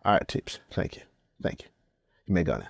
All right, tips. Thank you. You may go now.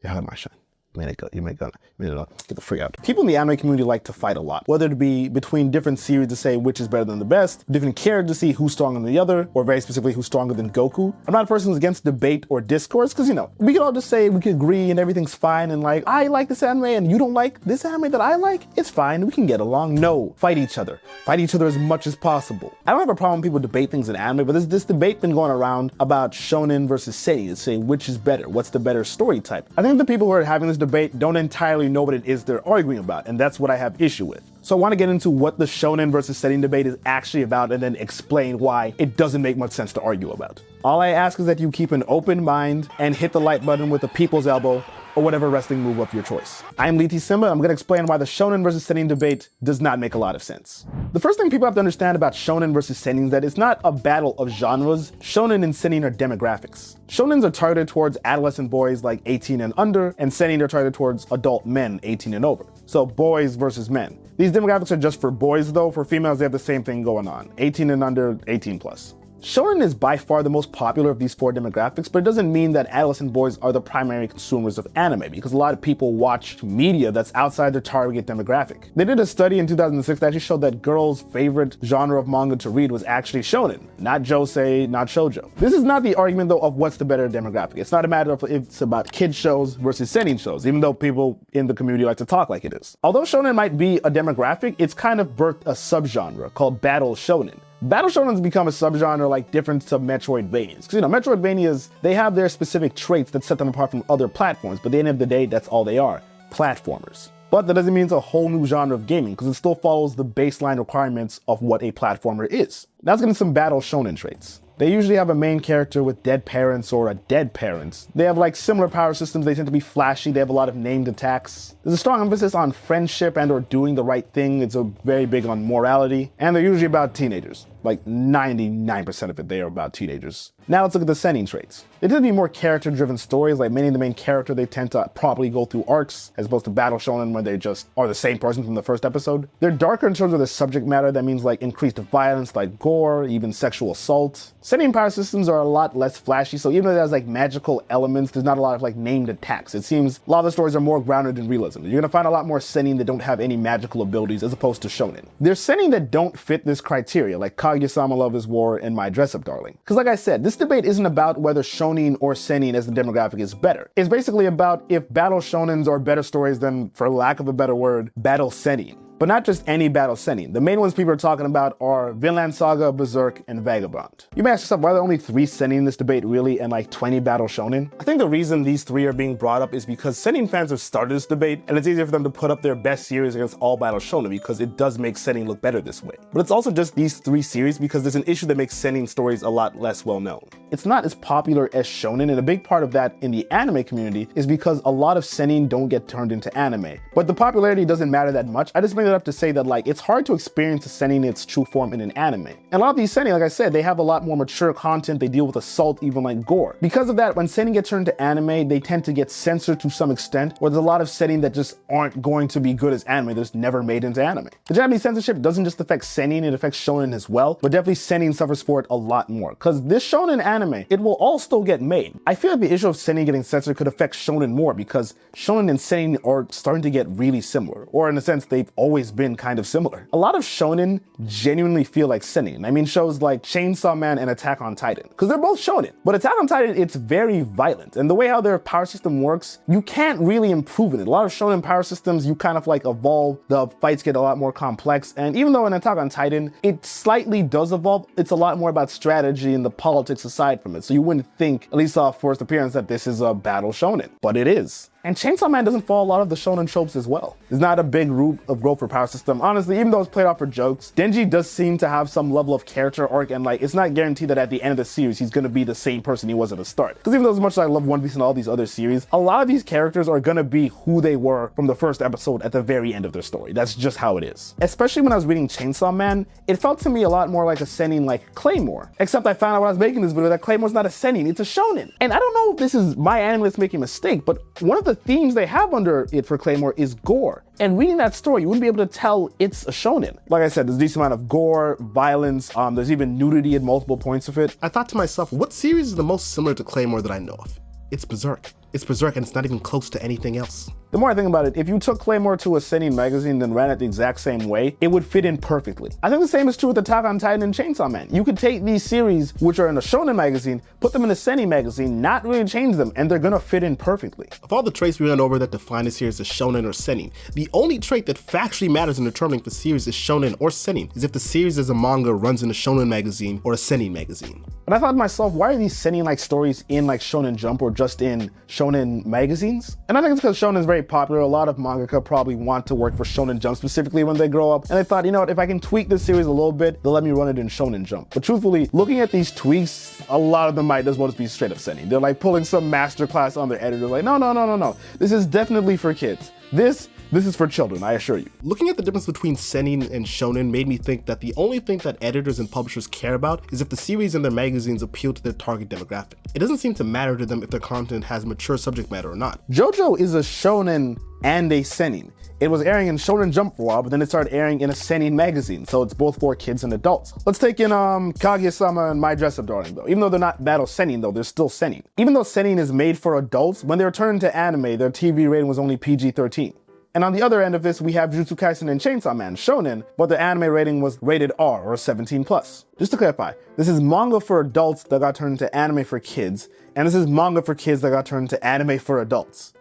You heard my shine. You may go now. Get the freak out. People in the anime community like to fight a lot, whether it be between different series to say which is better than the best, different characters to see who's stronger than the other, or very specifically who's stronger than Goku. I'm not a person who's against debate or discourse, because we can all just say we can agree and everything's fine, and like, I like this anime and you don't like this anime that I like, it's fine, we can get along. No, fight each other. Fight each other as much as possible. I don't have a problem when people debate things in anime, but there's this debate been going around about Shonen versus Seinen, to say which is better, what's the better story type. I think the people who are having this debate don't entirely know what it is they're arguing about, and that's what I have issue with. So I want to get into what the Shonen versus Seinen debate is actually about and then explain why it doesn't make much sense to argue about. All I ask is that you keep an open mind and hit the like button with a people's elbow or whatever wrestling move of your choice. I'm Liti Simba. I'm going to explain why the Shonen versus Seinen debate does not make a lot of sense. The first thing people have to understand about Shonen versus Seinen is that it's not a battle of genres. Shonen and Seinen are demographics. Shonens are targeted towards adolescent boys like 18 and under, and Seinen are targeted towards adult men 18 and over. So boys versus men. These demographics are just for boys though. For females, they have the same thing going on. 18 and under, 18 plus. Shonen is by far the most popular of these four demographics, but it doesn't mean that adolescent boys are the primary consumers of anime, because a lot of people watch media that's outside their target demographic. They did a study in 2006 that actually showed that girls' favorite genre of manga to read was actually shonen, not josei, not shoujo. This is not the argument though of what's the better demographic. It's not a matter of if it's about kid shows versus seinen shows, even though people in the community like to talk like it is. Although shonen might be a demographic, it's kind of birthed a subgenre called battle shonen. Battle shonen's become a subgenre like different to Metroidvanias. Because Metroidvanias, they have their specific traits that set them apart from other platforms, but at the end of the day, that's all they are, platformers. But that doesn't mean it's a whole new genre of gaming, because it still follows the baseline requirements of what a platformer is. Now let's get into some battle shonen traits. They usually have a main character with dead parents or a dead parents. They have like similar power systems, they tend to be flashy, they have a lot of named attacks. There's a strong emphasis on friendship and or doing the right thing. It's very big on morality. And they're usually about teenagers. Like 99% of it, they are about teenagers. Now let's look at the seinen traits. They tend to be more character-driven stories, like many of the main character, they tend to properly go through arcs, as opposed to battle shonen where they just are the same person from the first episode. They're darker in terms of the subject matter. That means like increased violence, like gore, even sexual assault. Seinen power systems are a lot less flashy, so even though there's like magical elements, there's not a lot of like named attacks. It seems a lot of the stories are more grounded in realism. You're gonna find a lot more seinen that don't have any magical abilities as opposed to shonen. There's seinen that don't fit this criteria, like kaguya-sama, Love is War, and My Dress Up Darling. Because like I said, this debate isn't about whether shonen or seinen as the demographic is better. It's basically about if battle shonens are better stories than, for lack of a better word, battle seinen. But not just any battle seinen. The main ones people are talking about are Vinland Saga, Berserk, and Vagabond. You may ask yourself, why are there only 3 seinen in this debate really and like 20 battle shonen? I think the reason these 3 are being brought up is because seinen fans have started this debate, and it's easier for them to put up their best series against all battle shonen because it does make seinen look better this way. But it's also just these 3 series because there's an issue that makes seinen stories a lot less well known. It's not as popular as shonen, and a big part of that in the anime community is because a lot of seinen don't get turned into anime. But the popularity doesn't matter that much. I just bring it up to say that like it's hard to experience a seinen in its true form in an anime. And a lot of these seinen, like I said, they have a lot more mature content. They deal with assault, even like gore. Because of that, when seinen get turned to anime, they tend to get censored to some extent, or there's a lot of seinen that just aren't going to be good as anime. They're just never made into anime. The Japanese censorship doesn't just affect seinen, it affects shonen as well, but definitely seinen suffers for it a lot more. Because this shonen anime, it will all still get made. I feel like the issue of seinen getting censored could affect shonen more because shonen and seinen are starting to get really similar, or in a sense, they've always been kind of similar. A lot of shonen genuinely feel like seinen. I mean shows like Chainsaw Man and Attack on Titan, because they're both shonen. But Attack on Titan, it's very violent, and the way how their power system works, you can't really improve in it. A lot of shonen power systems, you kind of like evolve, the fights get a lot more complex, and even though in Attack on Titan, it slightly does evolve, it's a lot more about strategy and the politics aside from it. So you wouldn't think, at least off first appearance, that this is a battle shonen, but it is. And Chainsaw Man doesn't follow a lot of the shonen tropes as well. There's not a big root of growth for power system. Honestly, even though it's played off for jokes, Denji does seem to have some level of character arc, and like it's not guaranteed that at the end of the series he's gonna be the same person he was at the start. Because even though as much as I love One Piece and all these other series, a lot of these characters are gonna be who they were from the first episode at the very end of their story. That's just how it is. Especially when I was reading Chainsaw Man, it felt to me a lot more like a seinen like Claymore. Except I found out when I was making this video that Claymore's not a seinen, it's a shonen. And I don't know if this is my analyst making a mistake, but one of the the themes they have under it for Claymore is gore. And reading that story, you wouldn't be able to tell it's a shonen. Like I said, there's a decent amount of gore, violence, there's even nudity at multiple points of it. I thought to myself, what series is the most similar to Claymore that I know of? It's Berserk. It's Berserk and it's not even close to anything else. The more I think about it, if you took Claymore to a Seinen magazine and ran it the exact same way, it would fit in perfectly. I think the same is true with Attack on Titan and Chainsaw Man. You could take these series, which are in a Shonen magazine, put them in a Seinen magazine, not really change them, and they're gonna fit in perfectly. Of all the traits we went over that define a series as Shonen or Seinen, the only trait that factually matters in determining if a series is Shonen or Seinen is if the series as a manga runs in a Shonen magazine or a Seinen magazine. And I thought to myself, why are these Seinen-like stories in like Shonen Jump or just in Shonen magazines? And I think it's because Shonen is very popular. A lot of mangaka probably want to work for Shonen Jump specifically when they grow up. And they thought, you know what, if I can tweak this series a little bit, they'll let me run it in Shonen Jump. But truthfully, looking at these tweaks, a lot of them might as well just be straight up Seinen. They're like pulling some masterclass on their editor, like, no. This is definitely for kids. This is for children, I assure you. Looking at the difference between Seinen and Shonen made me think that the only thing that editors and publishers care about is if the series and their magazines appeal to their target demographic. It doesn't seem to matter to them if their content has mature subject matter or not. JoJo is a shonen and a seinen. It was airing in Shonen Jump for a while, but then it started airing in a seinen magazine, so it's both for kids and adults. Let's take in Kaguya-sama and My Dress Up Darling though. Even though they're not battle seinen though, they're still seinen. Even though seinen is made for adults, when they were turned into anime, their TV rating was only PG-13. And on the other end of this, we have Jujutsu Kaisen and Chainsaw Man, shonen, but the anime rating was rated R, or 17+. Just to clarify, this is manga for adults that got turned into anime for kids, and this is manga for kids that got turned into anime for adults.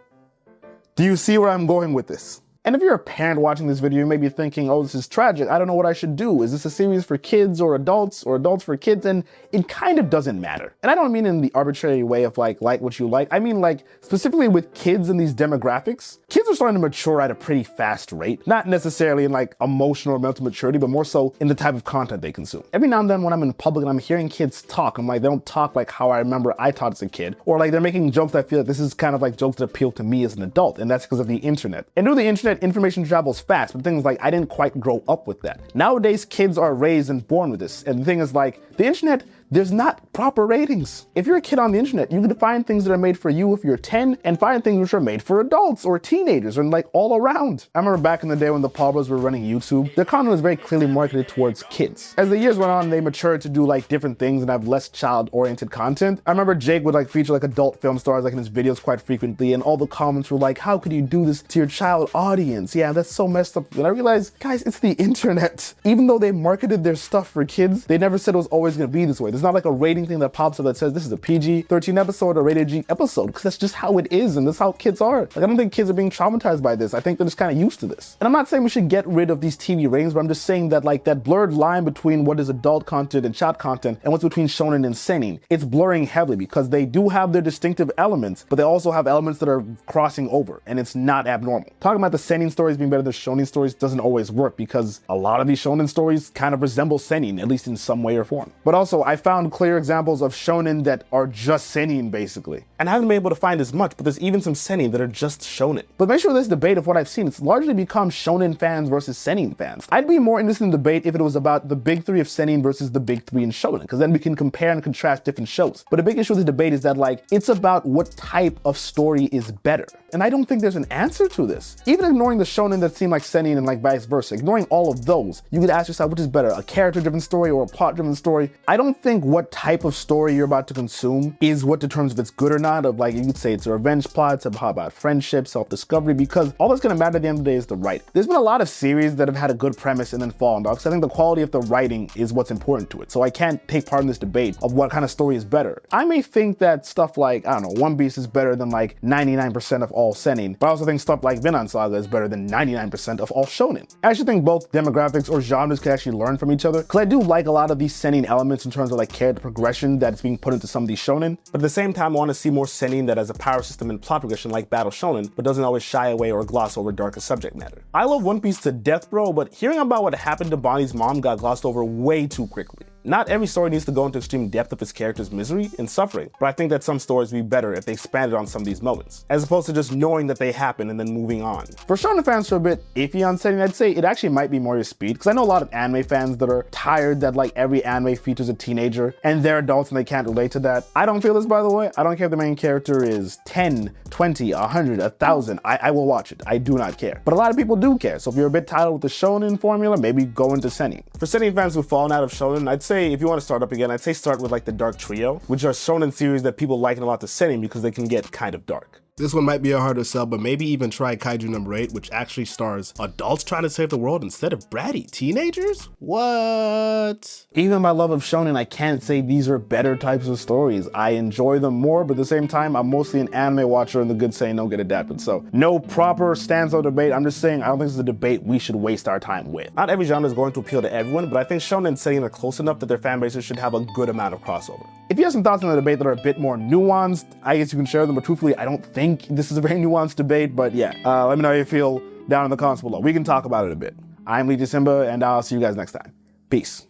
Do you see where I'm going with this? And if you're a parent watching this video, you may be thinking, oh, this is tragic. I don't know what I should do. Is this a series for kids or adults for kids? And it kind of doesn't matter. And I don't mean in the arbitrary way of like what you like. I mean like specifically with kids in these demographics. Kids are starting to mature at a pretty fast rate. Not necessarily in like emotional or mental maturity, but more so in the type of content they consume. Every now and then when I'm in public and I'm hearing kids talk, I'm like, they don't talk like how I remember I taught as a kid. Or like they're making jokes that I feel like this is kind of like jokes that appeal to me as an adult. And that's because of the internet. And through the internet, information travels fast, but things like I didn't quite grow up with that. Nowadays, kids are raised and born with this. And the thing is like, the internet, there's not proper ratings. If you're a kid on the internet, you can find things that are made for you if you're 10 and find things which are made for adults or teenagers and like all around. I remember back in the day when the Paul were running YouTube, their content was very clearly marketed towards kids. As the years went on, they matured to do like different things and have less child-oriented content. I remember Jake would like feature like adult film stars like in his videos quite frequently, and all the comments were like, how could you do this to your child audience? Yeah, that's so messed up. And I realized, guys, it's the internet. Even though they marketed their stuff for kids, they never said it was always gonna be this way. There's not like a rating thing that pops up that says this is a PG-13 episode or rated G episode, because that's just how it is and that's how kids are. Like, I don't think kids are being traumatized by this. I think they're just kind of used to this. And I'm not saying we should get rid of these TV ratings, but I'm just saying that like that blurred line between what is adult content and child content and what's between shonen and seinen, it's blurring heavily because they do have their distinctive elements, but they also have elements that are crossing over, and it's not abnormal. Talking about the seinen stories being better than shonen stories doesn't always work because a lot of these shonen stories kind of resemble seinen, at least in some way or form. But also, I found clear examples of shonen that are just seinen basically. And I haven't been able to find as much, but there's even some seinen that are just shonen. But make sure this debate of what I've seen, it's largely become shonen fans versus seinen fans. I'd be more interested in the debate if it was about the big three of seinen versus the big three in shonen, because then we can compare and contrast different shows. But a big issue with the debate is that like, it's about what type of story is better. And I don't think there's an answer to this. Even ignoring the shonen that seem like seinen and like vice versa, ignoring all of those, you could ask yourself, which is better, a character-driven story or a plot-driven story? I don't think what type of story you're about to consume is what determines if it's good or not. Of like, you could say it's a revenge plot, it's about friendship, self-discovery, because all that's gonna matter at the end of the day is the writing. There's been a lot of series that have had a good premise and then fallen off, because I think the quality of the writing is what's important to it. So I can't take part in this debate of what kind of story is better. I may think that stuff like, I don't know, One Piece is better than like 99% of all seinen, but I also think stuff like Vinland Saga is better than 99% of all shonen. I actually think both demographics or genres can actually learn from each other, because I do like a lot of these seinen elements in terms of like character progression that's being put into some of these shonen, but at the same time I want to see more seinen that has a power system and plot progression like battle shonen, but doesn't always shy away or gloss over darker subject matter. I love One Piece to death, bro, but hearing about what happened to Bonnie's mom got glossed over way too quickly. Not every story needs to go into extreme depth of its character's misery and suffering, but I think that some stories would be better if they expanded on some of these moments, as opposed to just knowing that they happen and then moving on. For shonen fans who are a bit iffy on Seinen, I'd say it actually might be more your speed, because I know a lot of anime fans that are tired that like every anime features a teenager and they're adults and they can't relate to that. I don't feel this, by the way. I don't care if the main character is 10, 20, 100, 1,000. I will watch it. I do not care. But a lot of people do care, so if you're a bit tired with the shonen formula, maybe go into Seinen. For Seinen fans who've fallen out of shonen, I'd say if you want to start up again, I'd say start with like the Dark Trio, which are shonen series that people liken a lot to Seinen because they can get kind of dark. This one might be a harder sell, but maybe even try Kaiju number 8, which actually stars adults trying to save the world instead of bratty teenagers? What? Even my love of shonen, I can't say these are better types of stories. I enjoy them more, but at the same time, I'm mostly an anime watcher and the good saying don't get adapted. So no proper stanzo debate. I'm just saying I don't think this is a debate we should waste our time with. Not every genre is going to appeal to everyone, but I think shonen and seinen are close enough that their fan bases should have a good amount of crossover. If you have some thoughts on the debate that are a bit more nuanced, I guess you can share them, but truthfully, I don't think this is a very nuanced debate, but yeah, let me know how you feel down in the comments below. We can talk about it a bit. I'm Lee December, and I'll see you guys next time. Peace.